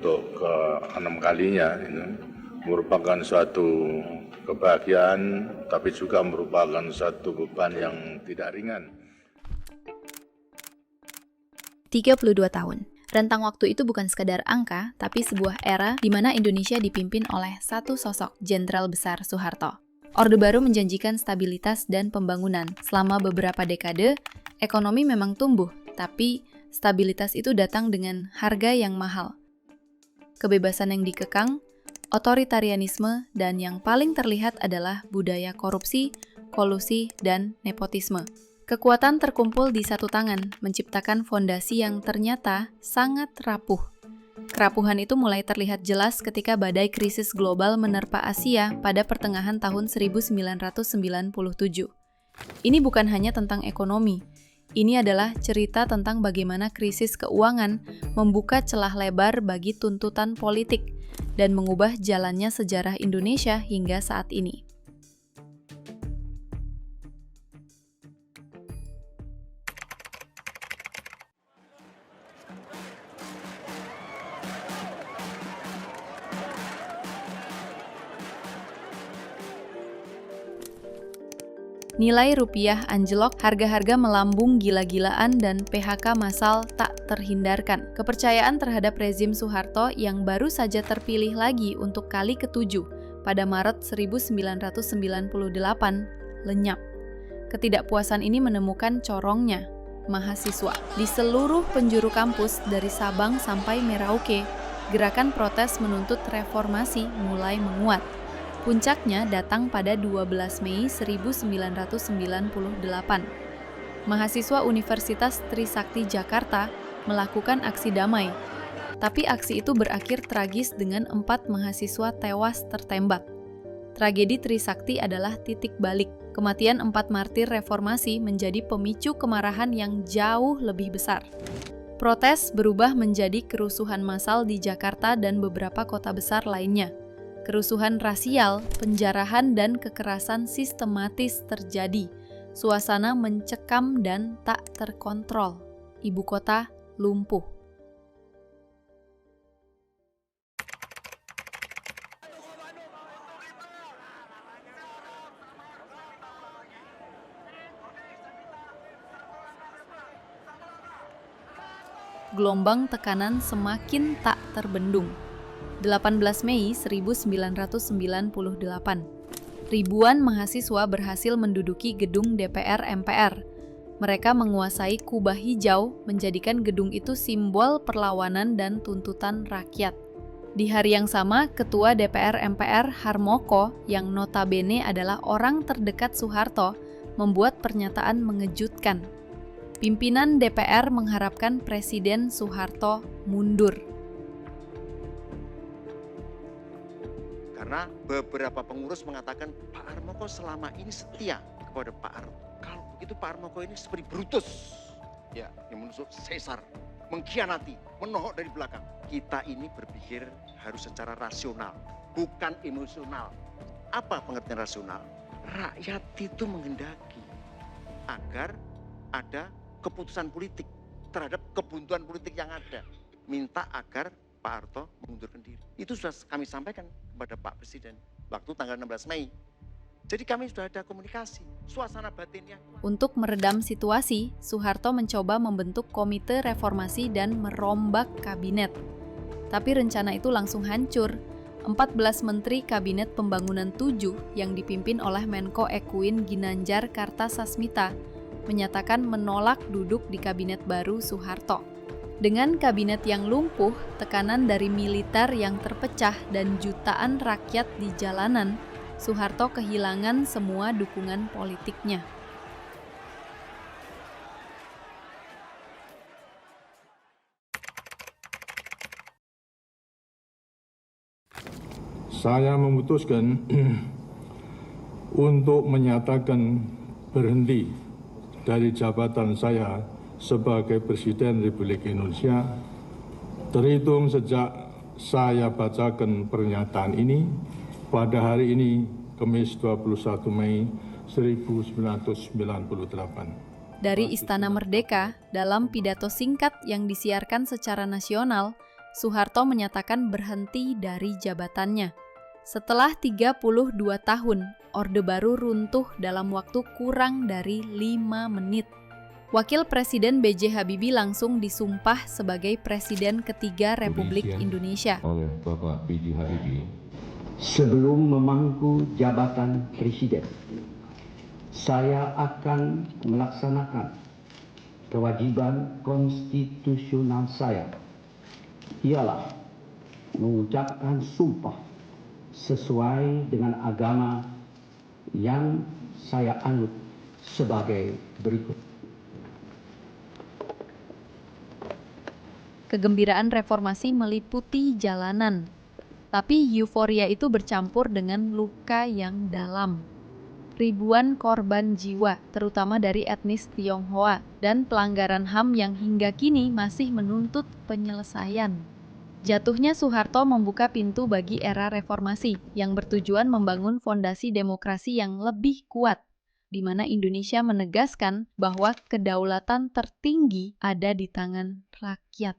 untuk ke-6 kalinya ini merupakan suatu kebahagiaan, tapi juga merupakan suatu beban yang tidak ringan. 32 tahun. Rentang waktu itu bukan sekadar angka, tapi sebuah era di mana Indonesia dipimpin oleh satu sosok, Jenderal Besar Soeharto. Orde Baru menjanjikan stabilitas dan pembangunan. Selama beberapa dekade, ekonomi memang tumbuh, tapi stabilitas itu datang dengan harga yang mahal. Kebebasan yang dikekang, otoritarianisme, dan yang paling terlihat adalah budaya korupsi, kolusi, dan nepotisme. Kekuatan terkumpul di satu tangan, menciptakan fondasi yang ternyata sangat rapuh. Kerapuhan itu mulai terlihat jelas ketika badai krisis global menerpa Asia pada pertengahan tahun 1997. Ini bukan hanya tentang ekonomi. Ini adalah cerita tentang bagaimana krisis keuangan membuka celah lebar bagi tuntutan politik dan mengubah jalannya sejarah Indonesia hingga saat ini. Nilai rupiah anjlok, harga-harga melambung gila-gilaan, dan PHK massal tak terhindarkan. Kepercayaan terhadap rezim Soeharto yang baru saja terpilih lagi untuk kali ke-7 pada Maret 1998 lenyap. Ketidakpuasan ini menemukan corongnya, mahasiswa. Di seluruh penjuru kampus dari Sabang sampai Merauke, gerakan protes menuntut reformasi mulai menguat. Puncaknya datang pada 12 Mei 1998. Mahasiswa Universitas Trisakti Jakarta melakukan aksi damai. Tapi aksi itu berakhir tragis dengan 4 mahasiswa tewas tertembak. Tragedi Trisakti adalah titik balik. Kematian 4 martir reformasi menjadi pemicu kemarahan yang jauh lebih besar. Protes berubah menjadi kerusuhan massal di Jakarta dan beberapa kota besar lainnya. Kerusuhan rasial, penjarahan, dan kekerasan sistematis terjadi. Suasana mencekam dan tak terkontrol. Ibu kota lumpuh. Gelombang tekanan semakin tak terbendung. 18 Mei 1998. Ribuan mahasiswa berhasil menduduki gedung DPR MPR. Mereka menguasai kubah hijau, menjadikan gedung itu simbol perlawanan dan tuntutan rakyat. Di hari yang sama, Ketua DPR MPR Harmoko, yang notabene adalah orang terdekat Soeharto, membuat pernyataan mengejutkan. Pimpinan DPR mengharapkan Presiden Soeharto mundur. Karena beberapa pengurus mengatakan Pak Harmoko selama ini setia kepada Pak Harto. Kalau begitu Pak Harmoko ini seperti Brutus, ya, yang menusuk Caesar, mengkhianati, menohok dari belakang. Kita ini berpikir harus secara rasional, bukan emosional. Apa pengertian rasional? Rakyat itu menghendaki agar ada keputusan politik terhadap kebuntuan politik yang ada. Minta agar Pak Harto mengundurkan diri. Itu sudah kami sampaikan kepada Pak Presiden waktu tanggal 16 Mei. Jadi kami sudah ada komunikasi, suasana batinnya. Untuk meredam situasi, Soeharto mencoba membentuk komite reformasi dan merombak kabinet. Tapi rencana itu langsung hancur. 14 menteri Kabinet Pembangunan 7 yang dipimpin oleh Menko Ekuin Ginanjar Kartasasmita menyatakan menolak duduk di kabinet baru Soeharto. Dengan kabinet yang lumpuh, tekanan dari militer yang terpecah, dan jutaan rakyat di jalanan, Soeharto kehilangan semua dukungan politiknya. Saya memutuskan untuk menyatakan berhenti dari jabatan saya sebagai Presiden Republik Indonesia terhitung sejak saya bacakan pernyataan ini pada hari ini, Kamis 21 Mei 1998. Dari Istana Merdeka, dalam pidato singkat yang disiarkan secara nasional, Soeharto menyatakan berhenti dari jabatannya. Setelah 32 tahun, Orde Baru runtuh dalam waktu kurang dari 5 menit. Wakil Presiden B.J. Habibie langsung disumpah sebagai Presiden ketiga Republik Indonesia. Oleh Bapak B.J. Habibie. Sebelum memangku jabatan Presiden, saya akan melaksanakan kewajiban konstitusional saya, ialah mengucapkan sumpah sesuai dengan agama yang saya anut sebagai berikut. Kegembiraan reformasi meliputi jalanan, tapi euforia itu bercampur dengan luka yang dalam. Ribuan korban jiwa, terutama dari etnis Tionghoa, dan pelanggaran HAM yang hingga kini masih menuntut penyelesaian. Jatuhnya Soeharto membuka pintu bagi era reformasi yang bertujuan membangun fondasi demokrasi yang lebih kuat, di mana Indonesia menegaskan bahwa kedaulatan tertinggi ada di tangan rakyat.